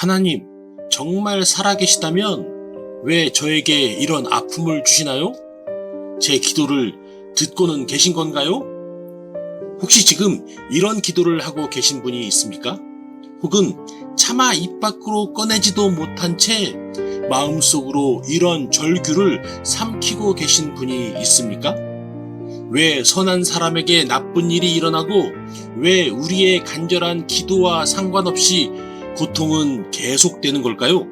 하나님, 정말 살아계시다면 왜 저에게 이런 아픔을 주시나요? 제 기도를 듣고는 계신 건가요? 혹시 지금 이런 기도를 하고 계신 분이 있습니까? 혹은 차마 입 밖으로 꺼내지도 못한 채 마음속으로 이런 절규를 삼키고 계신 분이 있습니까? 왜 선한 사람에게 나쁜 일이 일어나고 왜 우리의 간절한 기도와 상관없이 고통은 계속되는 걸까요?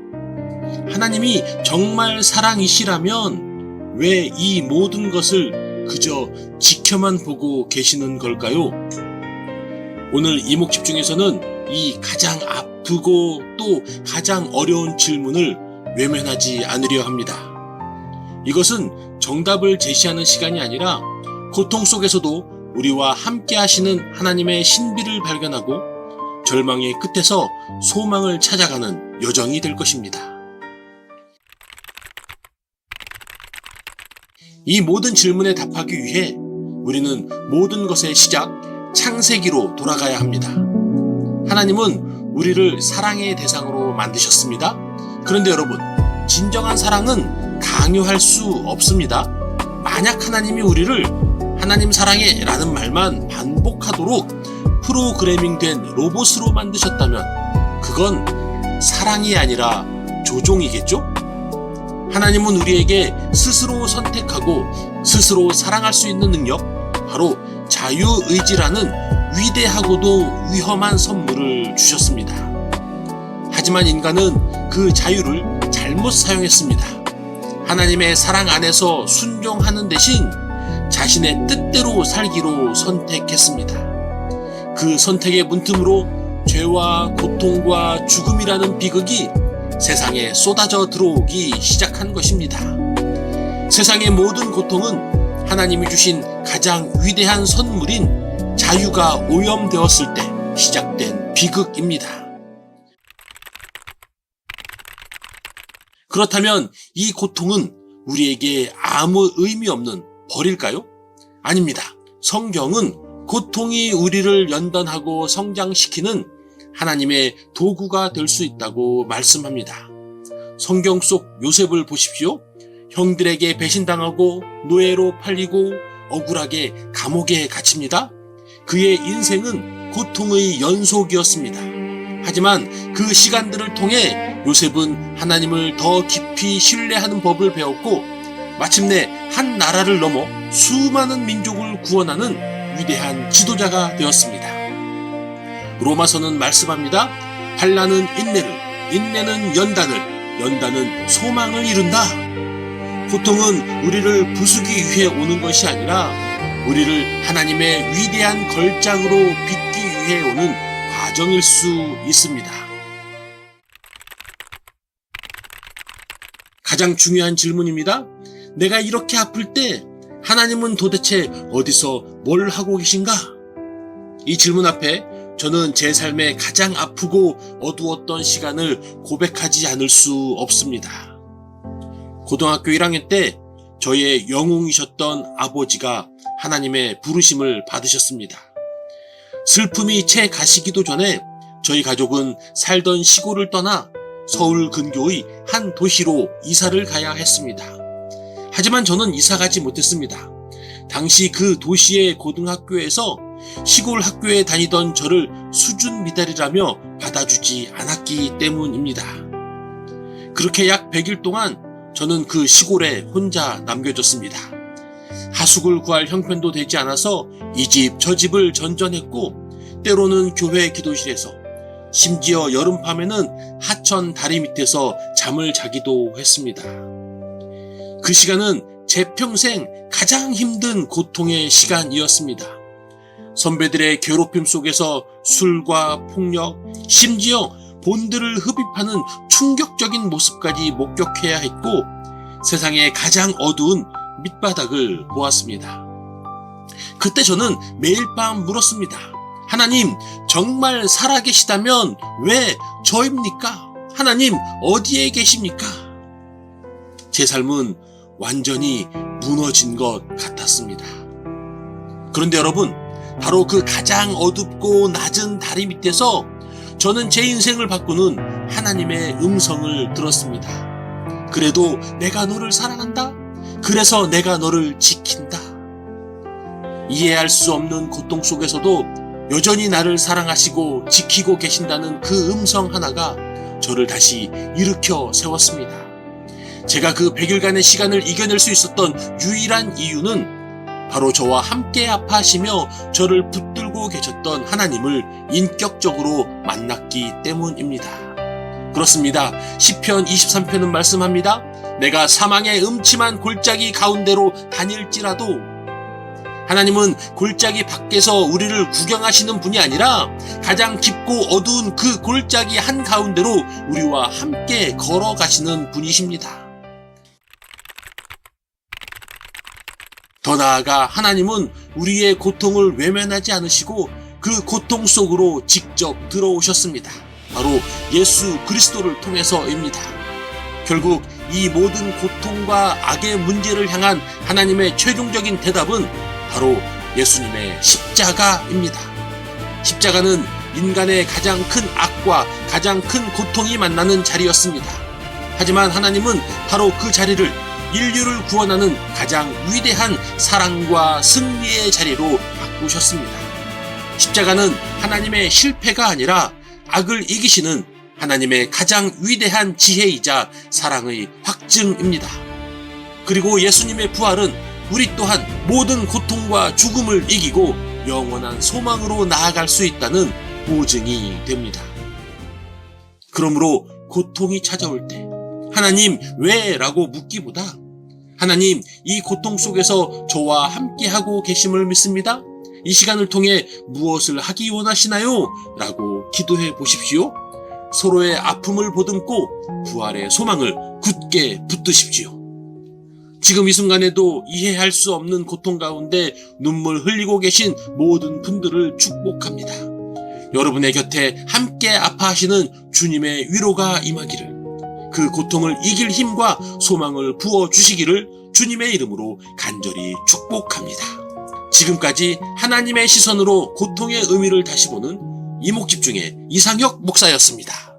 하나님이 정말 사랑이시라면 왜 이 모든 것을 그저 지켜만 보고 계시는 걸까요? 오늘 이목집중에서는 이 가장 아프고 또 가장 어려운 질문을 외면하지 않으려 합니다. 이것은 정답을 제시하는 시간이 아니라 고통 속에서도 우리와 함께 하시는 하나님의 신비를 발견하고 절망의 끝에서 소망을 찾아가는 여정이 될 것입니다. 이 모든 질문에 답하기 위해 우리는 모든 것의 시작, 창세기로 돌아가야 합니다. 하나님은 우리를 사랑의 대상으로 만드셨습니다. 그런데 여러분, 진정한 사랑은 강요할 수 없습니다. 만약 하나님이 우리를 하나님 사랑해 라는 말만 반복하도록 프로그래밍된 로봇으로 만드셨다면 그건 사랑이 아니라 조종이겠죠? 하나님은 우리에게 스스로 선택하고 스스로 사랑할 수 있는 능력, 바로 자유의지라는 위대하고도 위험한 선물을 주셨습니다. 하지만 인간은 그 자유를 잘못 사용했습니다. 하나님의 사랑 안에서 순종하는 대신 자신의 뜻대로 살기로 선택했습니다. 그 선택의 문틈으로 죄와 고통과 죽음이라는 비극이 세상에 쏟아져 들어오기 시작한 것입니다. 세상의 모든 고통은 하나님이 주신 가장 위대한 선물인 자유가 오염되었을 때 시작된 비극입니다. 그렇다면 이 고통은 우리에게 아무 의미 없는 벌일까요? 아닙니다. 성경은 고통이 우리를 연단하고 성장시키는 하나님의 도구가 될 수 있다고 말씀합니다. 성경 속 요셉을 보십시오. 형들에게 배신당하고 노예로 팔리고 억울하게 감옥에 갇힙니다. 그의 인생은 고통의 연속이었습니다. 하지만 그 시간들을 통해 요셉은 하나님을 더 깊이 신뢰하는 법을 배웠고 마침내 한 나라를 넘어 수많은 민족을 구원하는 위대한 지도자가 되었습니다. 로마서는 말씀합니다. 환난은 인내를, 인내는 연단을, 연단은 소망을 이룬다. 고통은 우리를 부수기 위해 오는 것이 아니라 우리를 하나님의 위대한 걸작으로 빚기 위해 오는 과정일 수 있습니다. 가장 중요한 질문입니다. 내가 이렇게 아플 때 하나님은 도대체 어디서 뭘 하고 계신가? 이 질문 앞에 저는 제 삶의 가장 아프고 어두웠던 시간을 고백하지 않을 수 없습니다. 고등학교 1학년 때 저의 영웅이셨던 아버지가 하나님의 부르심을 받으셨습니다. 슬픔이 채 가시기도 전에 저희 가족은 살던 시골을 떠나 서울 근교의 한 도시로 이사를 가야 했습니다. 하지만 저는 이사 가지 못했습니다. 당시 그 도시의 고등학교에서 시골 학교에 다니던 저를 수준 미달이라며 받아주지 않았기 때문입니다. 그렇게 약 100일 동안 저는 그 시골에 혼자 남겨졌습니다. 하숙을 구할 형편도 되지 않아서 이 집 저 집을 전전했고 때로는 교회 기도실에서 심지어 여름밤에는 하천 다리 밑에서 잠을 자기도 했습니다. 그 시간은 제 평생 가장 힘든 고통의 시간이었습니다. 선배들의 괴롭힘 속에서 술과 폭력, 심지어 본드를 흡입하는 충격적인 모습까지 목격해야 했고 세상의 가장 어두운 밑바닥을 보았습니다. 그때 저는 매일 밤 물었습니다. 하나님, 정말 살아계시다면 왜 저입니까? 하나님, 어디에 계십니까? 제 삶은 완전히 무너진 것 같았습니다. 그런데 여러분, 바로 그 가장 어둡고 낮은 다리 밑에서 저는 제 인생을 바꾸는 하나님의 음성을 들었습니다. 그래도 내가 너를 사랑한다. 그래서 내가 너를 지킨다. 이해할 수 없는 고통 속에서도 여전히 나를 사랑하시고 지키고 계신다는 그 음성 하나가 저를 다시 일으켜 세웠습니다. 제가 그 100일간의 시간을 이겨낼 수 있었던 유일한 이유는 바로 저와 함께 아파하시며 저를 붙들고 계셨던 하나님을 인격적으로 만났기 때문입니다. 그렇습니다. 시편 23편은 말씀합니다. 내가 사망의 음침한 골짜기 가운데로 다닐지라도, 하나님은 골짜기 밖에서 우리를 구경하시는 분이 아니라 가장 깊고 어두운 그 골짜기 한가운데로 우리와 함께 걸어가시는 분이십니다. 더 나아가 하나님은 우리의 고통을 외면하지 않으시고 그 고통 속으로 직접 들어오셨습니다. 바로 예수 그리스도를 통해서입니다. 결국 이 모든 고통과 악의 문제를 향한 하나님의 최종적인 대답은 바로 예수님의 십자가입니다. 십자가는 인간의 가장 큰 악과 가장 큰 고통이 만나는 자리였습니다. 하지만 하나님은 바로 그 자리를 인류를 구원하는 가장 위대한 사랑과 승리의 자리로 바꾸셨습니다. 십자가는 하나님의 실패가 아니라 악을 이기시는 하나님의 가장 위대한 지혜이자 사랑의 확증입니다. 그리고 예수님의 부활은 우리 또한 모든 고통과 죽음을 이기고 영원한 소망으로 나아갈 수 있다는 보증이 됩니다. 그러므로 고통이 찾아올 때 하나님 왜? 라고 묻기보다 하나님 이 고통 속에서 저와 함께하고 계심을 믿습니다. 이 시간을 통해 무엇을 하기 원하시나요? 라고 기도해 보십시오. 서로의 아픔을 보듬고 부활의 소망을 굳게 붙드십시오. 지금 이 순간에도 이해할 수 없는 고통 가운데 눈물 흘리고 계신 모든 분들을 축복합니다. 여러분의 곁에 함께 아파하시는 주님의 위로가 임하기를, 그 고통을 이길 힘과 소망을 부어주시기를 주님의 이름으로 간절히 축복합니다. 지금까지 하나님의 시선으로 고통의 의미를 다시 보는 이목집중의 이상혁 목사였습니다.